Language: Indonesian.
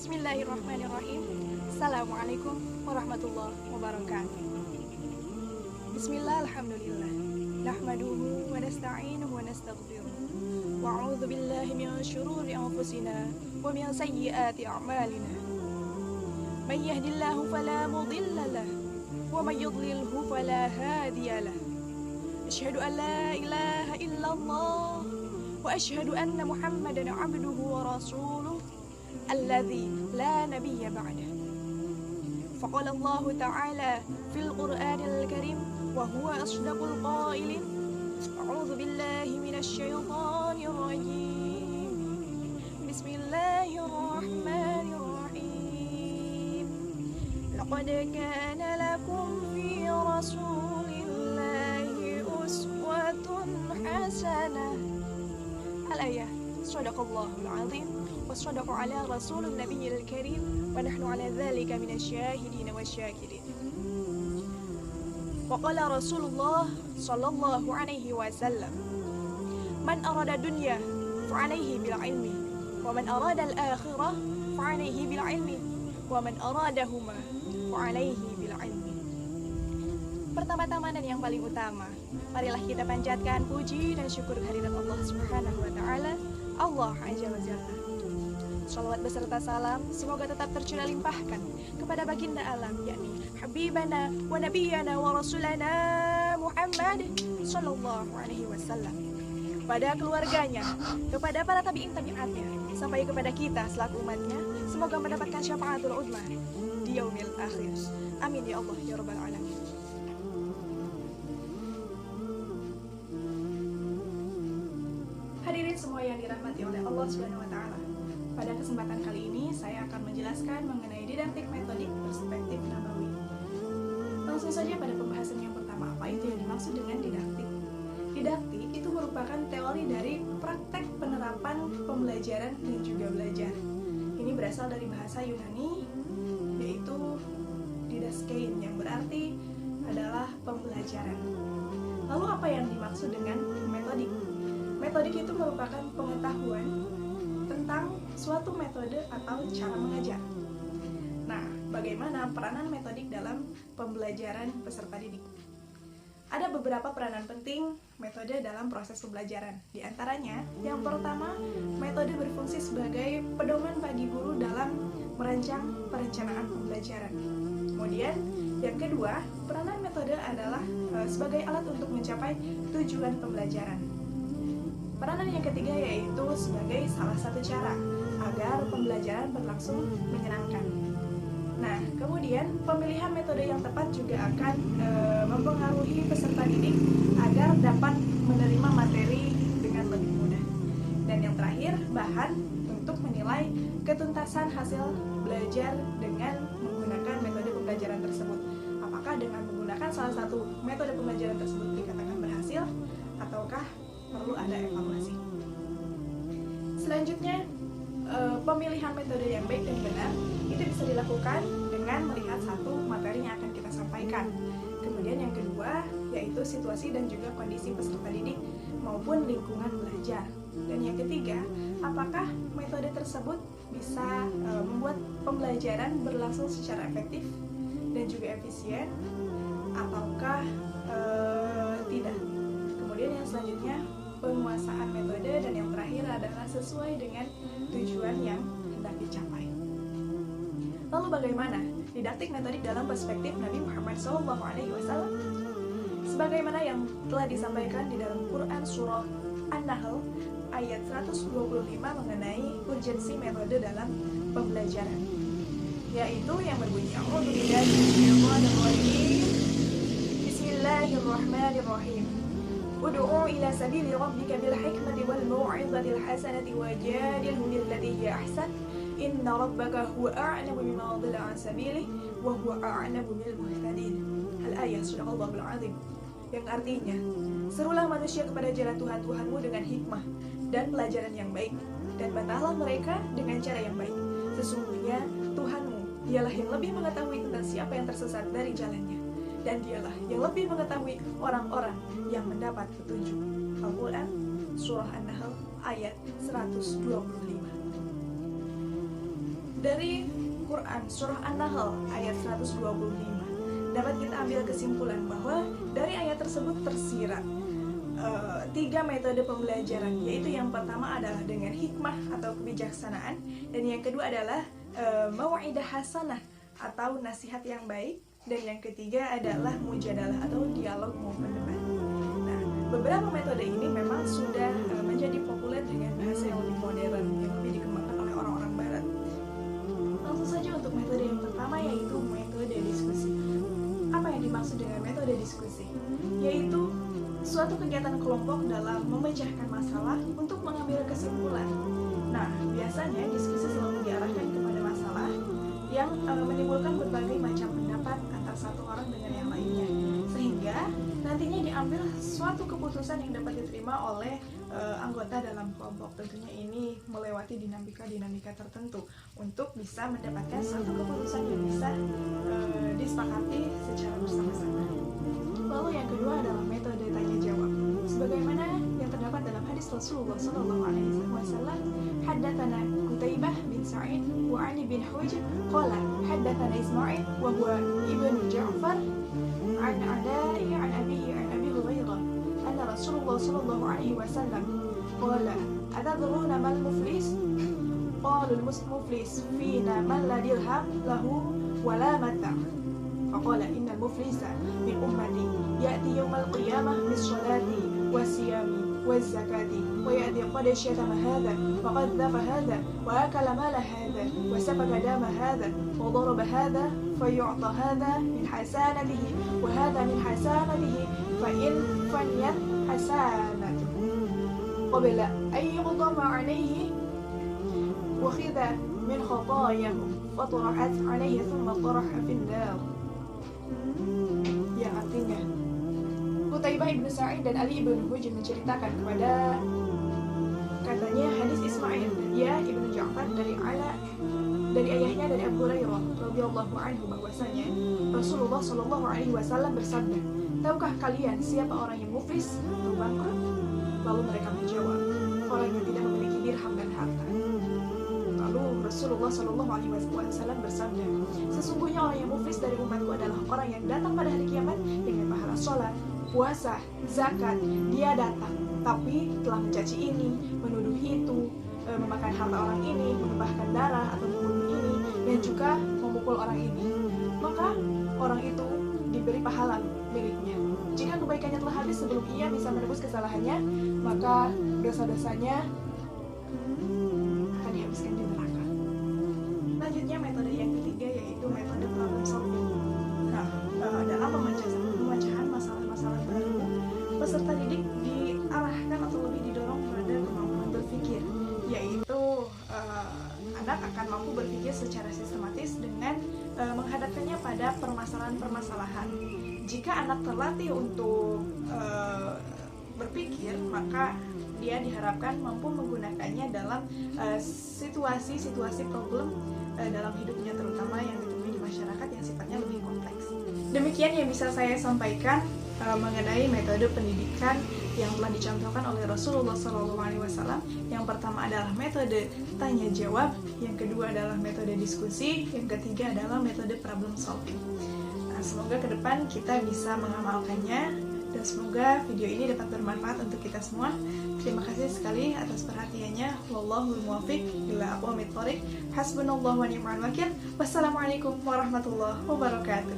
Bismillahirrahmanirrahim. Assalamualaikum warahmatullahi wabarakatuh. Bismillah, alhamdulillah. Nahmaduhu wa nasta'inuhu wa nastaghfiruh. Wa a'udzu billahi min syururi anfusina wa min sayyiati a'malina. May yahdihillahu fala mudilla lahu wa may yudlilhu fala hadiya lahu. Asyhadu an la ilaha illallah wa asyhadu anna Muhammadan 'abduhu wa rasuluh alladzi la nabiyya ba'dah. Faqala Allah ta'ala fil Qur'anil Karim wa huwa asdaqul qailin. A'udzu billahi minasy syaithanir rajim. Bismillahirrahmanirrahim. Laqad kana lakum fi rasulillahi uswatun hasanah. Al-ayah. Shadaqallahul azim wa shadaqa ala rasulun nabiyil karim wa nahnu ala dhalika minasyahidin wasyakirin. Wa qala Rasulullah sallallahu alaihi wasallam, man arada dunya fa alaihi bil ilmi wa man arada al-akhirah fa alaihi bil ilmi wa man aradahuma fa alaihi bil ilmi. Pertama-tama dan yang paling utama, marilah kita panjatkan puji dan syukur kehadirat Allah Subhanahu wa taala, Allah Azza wa Jalla. Shalawat beserta salam semoga tetap tercurah limpahkan kepada baginda alam, yakni Habibana wa Nabiyana wa Rasulana Muhammad sallallahu alaihi wasallam, kepada keluarganya, kepada para tabi'in tabi'atnya, sampai kepada kita selaku umatnya. Semoga mendapatkan syafaatul uzma di yaumil akhir. Amin ya Allah ya rabbal alamin. Hadirin semua yang dirahmati oleh Allah Subhanahu wa taala. Pada kesempatan kali ini saya akan menjelaskan mengenai didaktik metodik perspektif nabawi. Langsung saja pada pembahasan yang pertama, apa itu yang dimaksud dengan didaktik? Didaktik itu merupakan teori dari praktek penerapan pembelajaran dan juga belajar. Ini berasal dari bahasa Yunani, yaitu didaskein, yang berarti adalah pembelajaran. Lalu apa yang dimaksud dengan metodik? Metodik itu merupakan pengetahuan tentang suatu metode atau cara mengajar. Nah, bagaimana peranan metodik dalam pembelajaran peserta didik? Ada beberapa peranan penting metode dalam proses pembelajaran. Di antaranya, yang pertama, metode berfungsi sebagai pedoman bagi guru dalam merancang perencanaan pembelajaran. Kemudian, yang kedua, peranan metode adalah sebagai alat untuk mencapai tujuan pembelajaran. Peranan yang ketiga yaitu sebagai salah satu cara agar pembelajaran berlangsung menyenangkan. Nah, kemudian pemilihan metode yang tepat juga akan mempengaruhi peserta didik agar dapat menerima materi dengan lebih mudah. Dan yang terakhir, bahan untuk menilai ketuntasan hasil belajar dengan menggunakan metode pembelajaran tersebut. Apakah dengan menggunakan salah satu metode pembelajaran tersebut dikatakan berhasil ataukah perlu ada evaluasi. Selanjutnya, pemilihan metode yang baik dan benar itu bisa dilakukan dengan melihat satu materi yang akan kita sampaikan. Kemudian yang kedua yaitu situasi dan juga kondisi peserta didik maupun lingkungan belajar. Dan yang ketiga, apakah metode tersebut bisa membuat pembelajaran berlangsung secara efektif dan juga efisien ataukah tidak. Kemudian yang selanjutnya, penguasaan metode, dan yang terakhir adalah sesuai dengan tujuan yang hendak dicapai. Lalu bagaimana didaktik metodik dalam perspektif Nabi Muhammad SAW? Sebagaimana yang telah disampaikan di dalam Quran surah An-Nahl ayat 125 mengenai urgensi metode dalam pembelajaran, yaitu yang berbunyi A'udzubillahi minasyaitonir rajim. Bismillahirrahmanirrahim. Ud'u ila sabili rabbika bil hikmati wal mau'izatil hasanati wajadilhum billati hiya ahsan inna rabbaka huwa a'lamu biman dhalla 'an sabilihi wa huwa a'lamu bil muhtadin. Al-ayah. Shadaqallahul azim. Yang artinya, serulah manusia kepada jalan Tuhan Tuhanmu dengan hikmah dan pelajaran yang baik, dan bantahlah mereka dengan cara yang baik. Sesungguhnya Tuhanmu dialah yang lebih mengetahui tentang siapa yang tersesat dari jalannya, dan dialah yang lebih mengetahui orang-orang yang mendapat petunjuk. Al-Quran Surah An-Nahl ayat 125. Dari Quran surah An-Nahl ayat 125 dapat kita ambil kesimpulan bahwa dari ayat tersebut tersirat 3 metode pembelajaran, yaitu yang pertama adalah dengan hikmah atau kebijaksanaan, dan yang kedua adalah mau'idah hasanah atau nasihat yang baik, dan yang ketiga adalah mujadalah atau dialog maupun debat. Nah, beberapa metode ini memang sudah menjadi populer dengan bahasa yang lebih modern, yang lebih dikembangkan oleh orang-orang barat. Langsung saja untuk metode yang pertama, yaitu metode diskusi. Apa yang dimaksud dengan metode diskusi? Yaitu suatu kegiatan kelompok dalam memecahkan masalah untuk mengambil kesimpulan. Nah, biasanya diskusi selalu diarahkan kepada masalah yang menimbulkan berbagai macam pendapat antara satu orang dengan yang lainnya, sehingga nantinya diambil suatu keputusan yang dapat diterima oleh anggota dalam kelompok. Tentunya ini melewati dinamika tertentu untuk bisa mendapatkan suatu keputusan yang bisa disepakati secara bersama-sama. Lalu yang kedua adalah metode tanya jawab. Sebagaimana yang terdapat dalam hadis Rasulullah SAW, haddatsana Qutaibah bin Sa'id wa Ali bin Hujr qala haddatsana Ismail wa huwa ibnu Ja'far an Ada'i an Abi Hurairah anna Rasulullah sallallahu alaihi wasallam qala atadruna mal muflis qalu al muflis fina man la dirham lahu wa la mata' فقال إن المفلس من أمتي يأتي يوم القيامة بالصلاة والصيام والزكاة ويأتي قد شتم هذا وقذف هذا وأكل مال هذا وسفك دم هذا وضرب هذا فيعطى هذا من حسناته وهذا من حسناته فإن فنيت حسناته قبل أن يقضم عليه وخذ من خطاياه فطرحت عليه ثم طرح في النار. Yang artinya, Qutaibah ibnu Sa'id dan Ali ibnu Hujr menceritakan katanya hadis Ismail dan dia ibnu Ja'far dari ayahnya dari Abu Hurairah radhiyallahu anhu bahwasanya Rasulullah sallallahu alaihi wasallam bersabda, tahukah kalian siapa orang yang muflis atau bangkrut? Lalu mereka menjawab, orang yang tidak memiliki dirham dan harta. Lalu Rasulullah Shallallahu Alaihi Wasallam bersabda, sesungguhnya orang yang muflis dari umatku adalah orang yang datang pada hari kiamat dengan pahala sholat, puasa, zakat. Dia datang, tapi telah mencaci ini, menuduh itu, memakan harta orang ini, menumpahkan darah atau membunuh ini, dan juga memukul orang ini. Maka orang itu diberi pahala miliknya. Jika kebaikannya telah habis sebelum ia bisa menebus kesalahannya, maka dosa-dosanya akan dihabiskan di neraka. Selanjutnya metode yang ketiga, yaitu metode problem solving. Nah, dalam pemecahan masalah-masalah baru, peserta didik diarahkan atau lebih didorong pada kemampuan berpikir, yaitu anak akan mampu berpikir secara sistematis dengan menghadapkannya pada permasalahan-permasalahan. Jika anak terlatih untuk berpikir, maka dia diharapkan mampu menggunakannya dalam situasi-situasi problem dalam hidupnya, terutama yang ditemui di masyarakat yang sifatnya lebih kompleks. Demikian yang bisa saya sampaikan mengenai metode pendidikan yang telah dicontohkan oleh Rasulullah SAW. Yang pertama adalah metode tanya jawab, yang kedua adalah metode diskusi, yang ketiga adalah metode problem solving. Nah, semoga ke depan kita bisa mengamalkannya, dan semoga video ini dapat bermanfaat untuk kita semua. Terima kasih sekali atas perhatiannya. Wallahul muwaffiq ila aqwamit thoriq. Hasbunallahu wa ni'mal wakil. Wassalamualaikum warahmatullahi wabarakatuh.